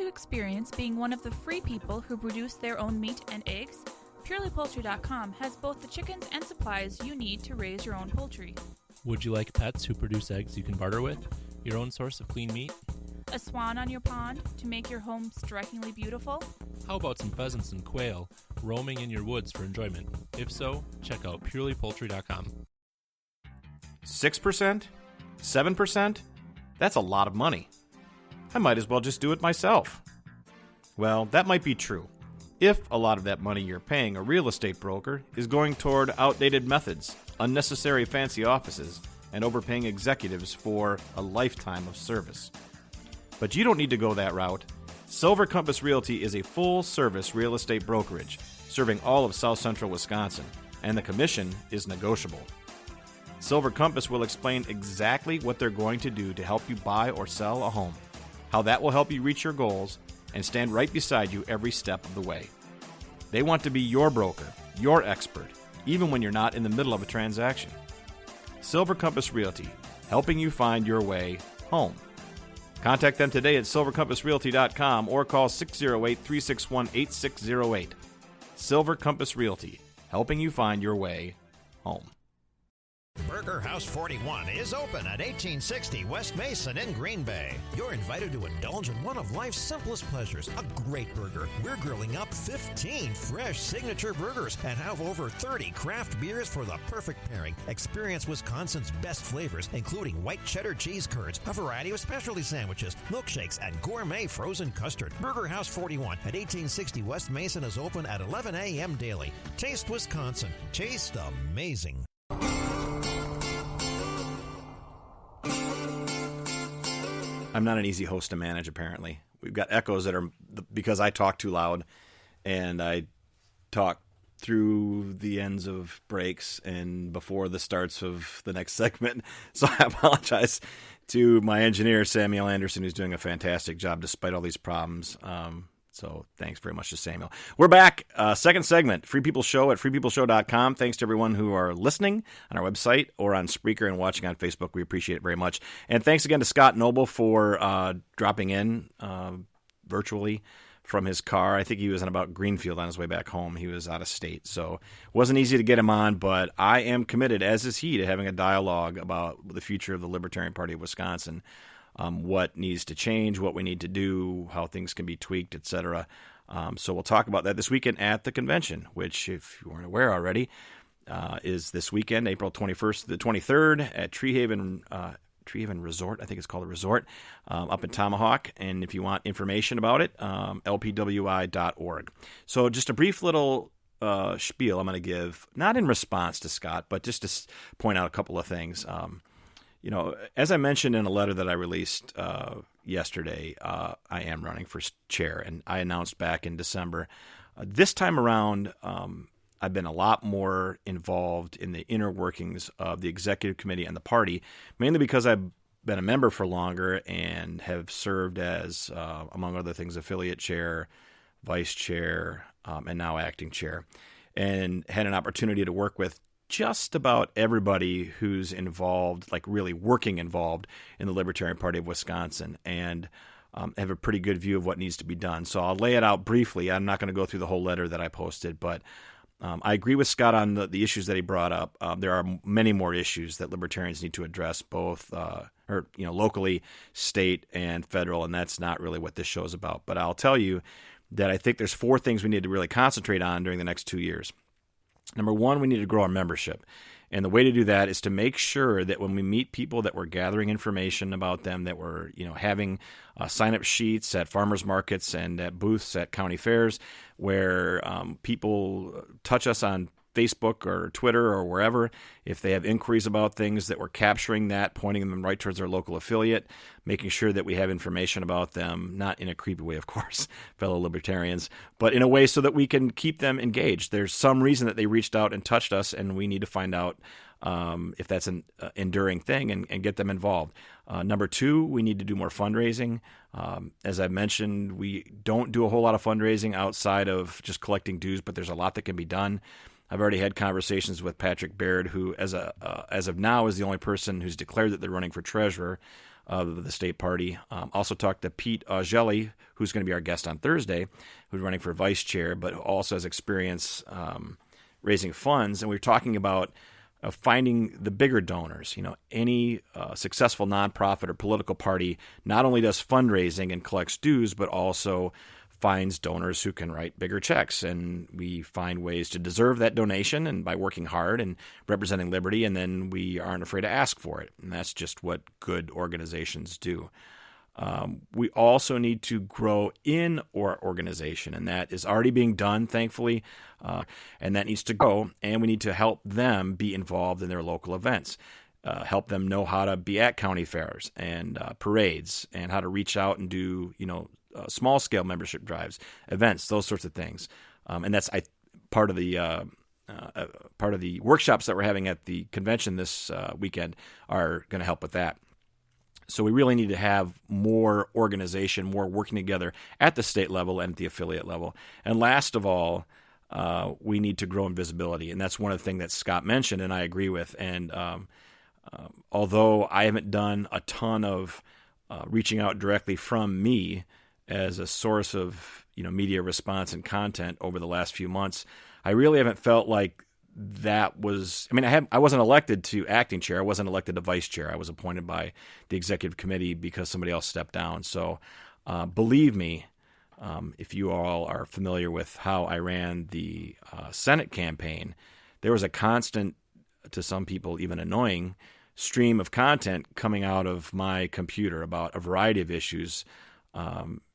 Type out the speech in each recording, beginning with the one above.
to experience being one of the free people who produce their own meat and eggs? PurelyPoultry.com has both the chickens and supplies you need to raise your own poultry. Would you like pets who produce eggs you can barter with? Your own source of clean meat? A swan on your pond to make your home strikingly beautiful? How about some pheasants and quail roaming in your woods for enjoyment? If so, check out PurelyPoultry.com. 6%? 7%? That's a lot of money. I might as well just do it myself. Well, that might be true, if a lot of that money you're paying a real estate broker is going toward outdated methods, unnecessary fancy offices, and overpaying executives for a lifetime of service. But you don't need to go that route. Silver Compass Realty is a full-service real estate brokerage serving all of South Central Wisconsin, and the commission is negotiable. Silver Compass will explain exactly what they're going to do to help you buy or sell a home, how that will help you reach your goals, and stand right beside you every step of the way. They want to be your broker, your expert, even when you're not in the middle of a transaction. Silver Compass Realty, helping you find your way home. Contact them today at silvercompassrealty.com or call 608-361-8608. Silver Compass Realty, helping you find your way home. Burger House 41 is open at 1860 West Mason in Green Bay. You're invited to indulge in one of life's simplest pleasures, a great burger. We're grilling up 15 fresh signature burgers and have over 30 craft beers for the perfect pairing. Experience Wisconsin's best flavors, including white cheddar cheese curds, a variety of specialty sandwiches, milkshakes, and gourmet frozen custard. Burger House 41 at 1860 West Mason is open at 11 a.m. daily. Taste Wisconsin. Taste amazing. I'm not an easy host to manage, apparently. We've got echoes that are because I talk too loud, and I talk through the ends of breaks and before the starts of the next segment. So I apologize to my engineer, Samuel Anderson, who's doing a fantastic job despite all these problems. So thanks very much to Samuel. We're back. Second segment, Free People Show at freepeopleshow.com. Thanks to everyone who are listening on our website or on Spreaker and watching on Facebook. We appreciate it very much. And thanks again to Scott Noble for dropping in virtually from his car. I think he was in about Greenfield on his way back home. He was out of state, so it wasn't easy to get him on, but I am committed, as is he, to having a dialogue about the future of the Libertarian Party of Wisconsin. What needs to change, what we need to do, how things can be tweaked, etc. So we'll talk about that this weekend at the convention, which, if you weren't aware already, is this weekend, April 21st to the 23rd at Tree Haven Resort. I think it's called a resort up in Tomahawk. And if you want information about it, lpwi.org. So just a brief little spiel I'm going to give, not in response to Scott, but just to point out a couple of things. As I mentioned in a letter that I released yesterday, I am running for chair, and I announced back in December. This time around, I've been a lot more involved in the inner workings of the executive committee and the party, mainly because I've been a member for longer and have served as, among other things, affiliate chair, vice chair, and now acting chair, and had an opportunity to work with just about everybody who's involved, like really working involved in the Libertarian Party of Wisconsin, and have a pretty good view of what needs to be done. So I'll lay it out briefly. I'm not going to go through the whole letter that I posted, but I agree with Scott on the issues that he brought up. There are many more issues that libertarians need to address, both locally, state, and federal, and that's not really what this show is about. But I'll tell you that I think there's 4 things we need to really concentrate on during the next 2 years. Number one, we need to grow our membership. And the way to do that is to make sure that when we meet people that we're gathering information about them, that we're having sign-up sheets at farmers markets and at booths at county fairs where people touch us on Facebook or Twitter or wherever. If they have inquiries about things, that we're capturing that, pointing them right towards our local affiliate, making sure that we have information about them, not in a creepy way, of course, fellow libertarians, but in a way so that we can keep them engaged. There's some reason that they reached out and touched us, and we need to find out if that's an enduring thing and get them involved. Number 2, we need to do more fundraising. As I mentioned, we don't do a whole lot of fundraising outside of just collecting dues, but there's a lot that can be done. I've already had conversations with Patrick Baird, who, as of now, is the only person who's declared that they're running for treasurer. of the state party. Also talked to Pete Augelli, who's going to be our guest on Thursday, who's running for vice chair, but also has experience raising funds. And we were talking about finding the bigger donors. Any successful nonprofit or political party not only does fundraising and collects dues, but also finds donors who can write bigger checks. And we find ways to deserve that donation and by working hard and representing liberty, and then we aren't afraid to ask for it. And that's just what good organizations do. We also need to grow in our organization, and that is already being done, thankfully, and that needs to grow, and we need to help them be involved in their local events, help them know how to be at county fairs and parades, and how to reach out and do, small-scale membership drives, events, those sorts of things. And that's part of the workshops that we're having at the convention this weekend are going to help with that. So we really need to have more organization, more working together at the state level and at the affiliate level. And last of all, we need to grow in visibility. And that's one of the things that Scott mentioned, and I agree with. And although I haven't done a ton of reaching out directly from me as a source of media response and content over the last few months, I really haven't felt like that was, I wasn't elected to acting chair. I wasn't elected to vice chair. I was appointed by the executive committee because somebody else stepped down. So believe me, if you all are familiar with how I ran the Senate campaign, there was a constant, to some people even annoying, stream of content coming out of my computer about a variety of issues,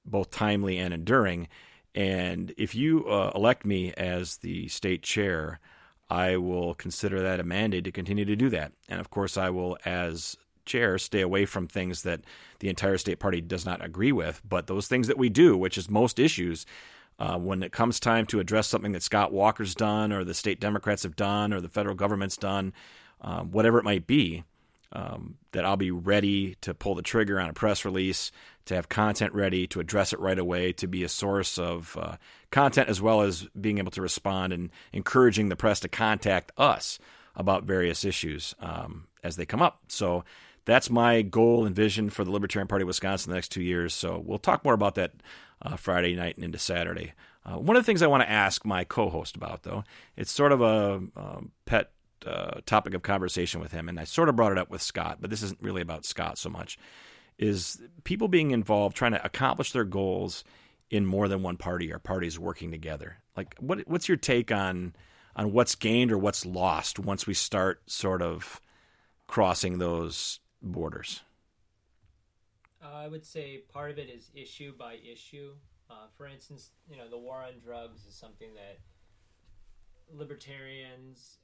both timely and enduring. And if you elect me as the state chair, I will consider that a mandate to continue to do that. And of course, I will, as chair, stay away from things that the entire state party does not agree with. But those things that we do, which is most issues, when it comes time to address something that Scott Walker's done or the state Democrats have done or the federal government's done, whatever it might be, that I'll be ready to pull the trigger on a press release, to have content ready, to address it right away, to be a source of content, as well as being able to respond and encouraging the press to contact us about various issues as they come up. So that's my goal and vision for the Libertarian Party of Wisconsin the next 2 years. So we'll talk more about that Friday night and into Saturday. One of the things I want to ask my co-host about, though, it's sort of a pet topic of conversation with him, and I sort of brought it up with Scott, but this isn't really about Scott so much, is people being involved, trying to accomplish their goals in more than one party or parties working together. Like, what's your take on what's gained or what's lost once we start sort of crossing those borders? I would say part of it is issue by issue. For instance, the war on drugs is something that libertarians,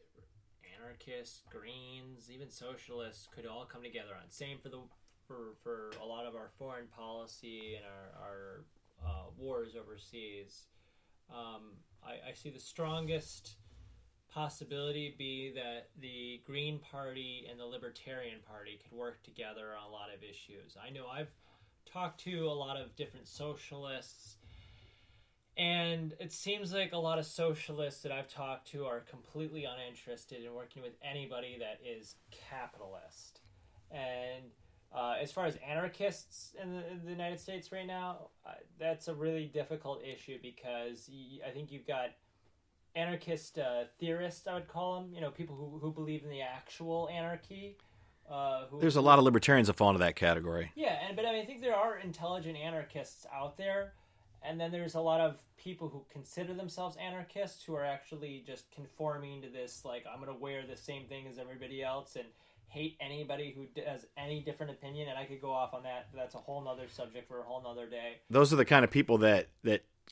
anarchists, Greens, even socialists could all come together on. Same for a lot of our foreign policy and our wars overseas. I see the strongest possibility be that the Green Party and the Libertarian Party could work together on a lot of issues. I know I've talked to a lot of different socialists, and it seems like a lot of socialists that I've talked to are completely uninterested in working with anybody that is capitalist. And as far as anarchists in the United States right now, that's a really difficult issue because I think you've got anarchist theorists, I would call them, people who believe in the actual anarchy. There's a lot of libertarians that fall into that category. Yeah, but I think there are intelligent anarchists out there, and then there's a lot of people who consider themselves anarchists who are actually just conforming to this, like, I'm going to wear the same thing as everybody else and hate anybody who has any different opinion, and I could go off on that. That's a whole nother subject for a whole nother day. Those are the kind of people that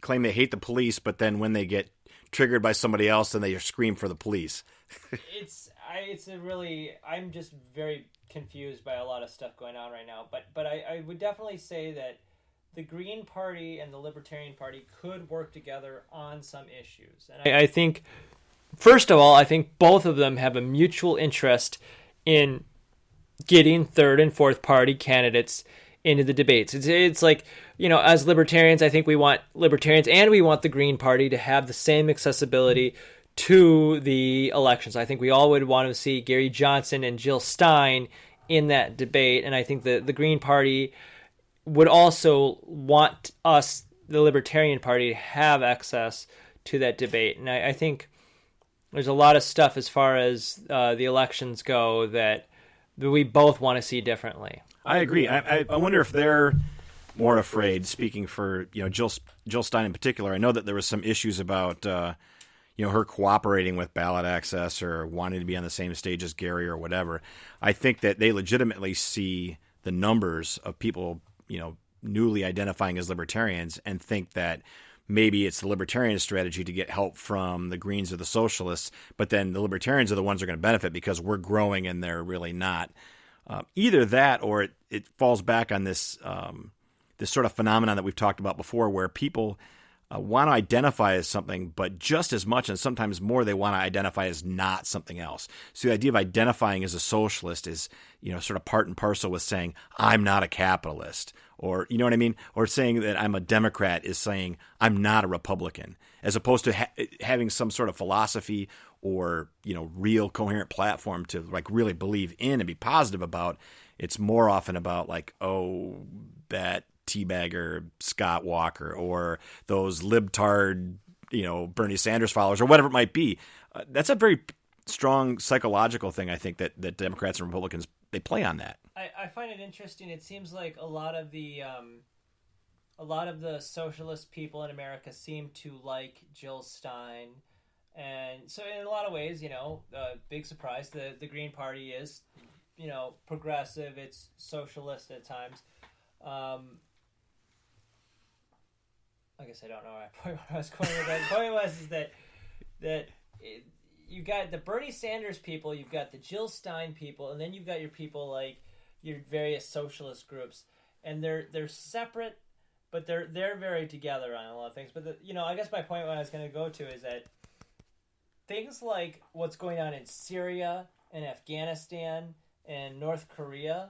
claim they hate the police, but then when they get triggered by somebody else, then they scream for the police. I'm just very confused by a lot of stuff going on right now. But I would definitely say that the Green Party and the Libertarian Party could work together on some issues. And I think, first of all, I think both of them have a mutual interest in getting third and fourth party candidates into the debates. It's like, as libertarians, I think we want libertarians and we want the Green Party to have the same accessibility to the elections. I think we all would want to see Gary Johnson and Jill Stein in that debate, and I think the Green Party would also want us, the Libertarian Party, to have access to that debate. And I think there's a lot of stuff as far as the elections go that we both want to see differently. I agree. I wonder if they're more afraid, speaking for Jill Stein in particular. I know that there was some issues about her cooperating with ballot access or wanting to be on the same stage as Gary or whatever. I think that they legitimately see the numbers of people newly identifying as libertarians and think that maybe it's the libertarian strategy to get help from the Greens or the socialists, but then the libertarians are the ones who are going to benefit because we're growing and they're really not. Either that or it falls back on this this sort of phenomenon that we've talked about before where people want to identify as something, but just as much and sometimes more they want to identify as not something else. So the idea of identifying as a socialist is, sort of part and parcel with saying, I'm not a capitalist, or, you know what I mean? Or saying that I'm a Democrat is saying I'm not a Republican, as opposed to having some sort of philosophy or, real coherent platform to like really believe in and be positive about. It's more often about like, oh, that teabagger Scott Walker or those libtard, Bernie Sanders followers or whatever it might be. That's a very strong psychological thing, I think, that Democrats and Republicans, they play on that. I find it interesting. It seems like a lot of the socialist people in America seem to like Jill Stein. And so in a lot of ways, big surprise, the Green Party is, progressive, it's socialist at times. I guess I don't know where I was going with that. The point was is that you got the Bernie Sanders people, you've got the Jill Stein people, and then you've got your people like your various socialist groups, and they're separate, but they're very together on a lot of things. But I guess my point what I was going to go to is that things like what's going on in Syria and Afghanistan and North Korea,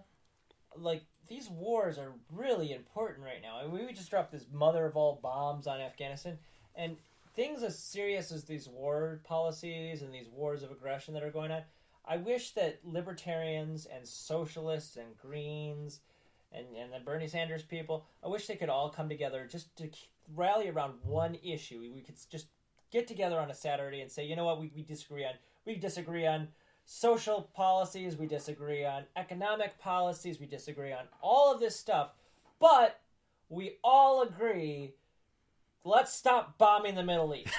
like, these wars are really important right now. I mean, we just dropped this mother of all bombs on Afghanistan, and things as serious as these war policies and these wars of aggression that are going on, I wish that libertarians and socialists and Greens and the Bernie Sanders people, I wish they could all come together just to rally around one issue. We could just get together on a Saturday and say, you know what, we disagree on. We disagree on social policies, we disagree on economic policies, we disagree on all of this stuff, but we all agree, let's stop bombing the Middle East.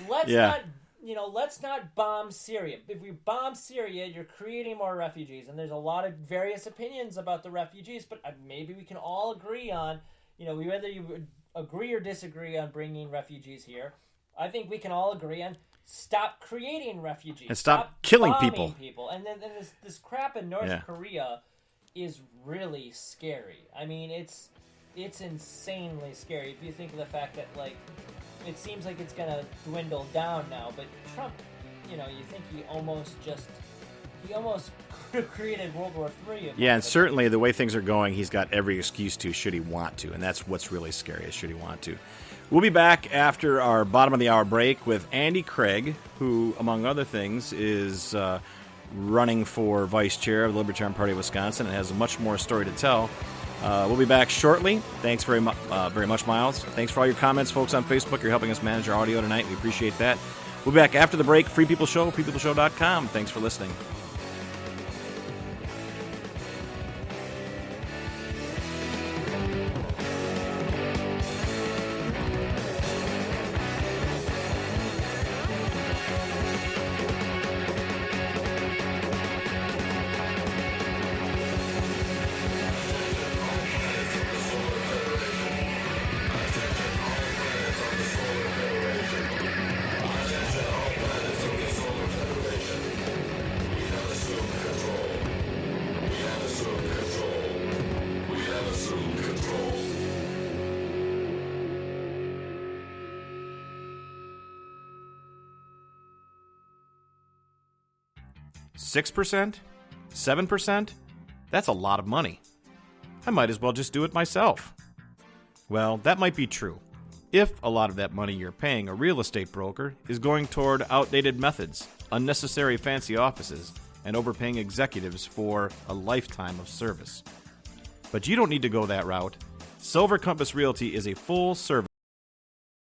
Let's not bomb Syria. If we bomb Syria, you're creating more refugees, and there's a lot of various opinions about the refugees, but maybe we can all agree on, whether you would agree or disagree on bringing refugees here. I think we can all agree on stop creating refugees. And stop killing people. And then this crap in North Korea is really scary. I mean, it's insanely scary if you think of the fact that, like, it seems like it's going to dwindle down now, but Trump, you think he almost created World War III. Yeah, and certainly the way things are going, he's got every excuse to, should he want to, and that's what's really scary, is should he want to. We'll be back after our bottom of the hour break with Andy Craig, who, among other things, is running for vice chair of the Libertarian Party of Wisconsin and has much more story to tell. We'll be back shortly. Thanks very much, Miles. Thanks for all your comments, folks on Facebook. You're helping us manage our audio tonight. We appreciate that. We'll be back after the break. Free People Show, freepeopleshow.com. Thanks for listening. $6%? 7%? That's a lot of money. I might as well just do it myself. Well, that might be true, if a lot of that money you're paying a real estate broker is going toward outdated methods, unnecessary fancy offices, and overpaying executives for a lifetime of service. But you don't need to go that route. Silver Compass Realty is a full-service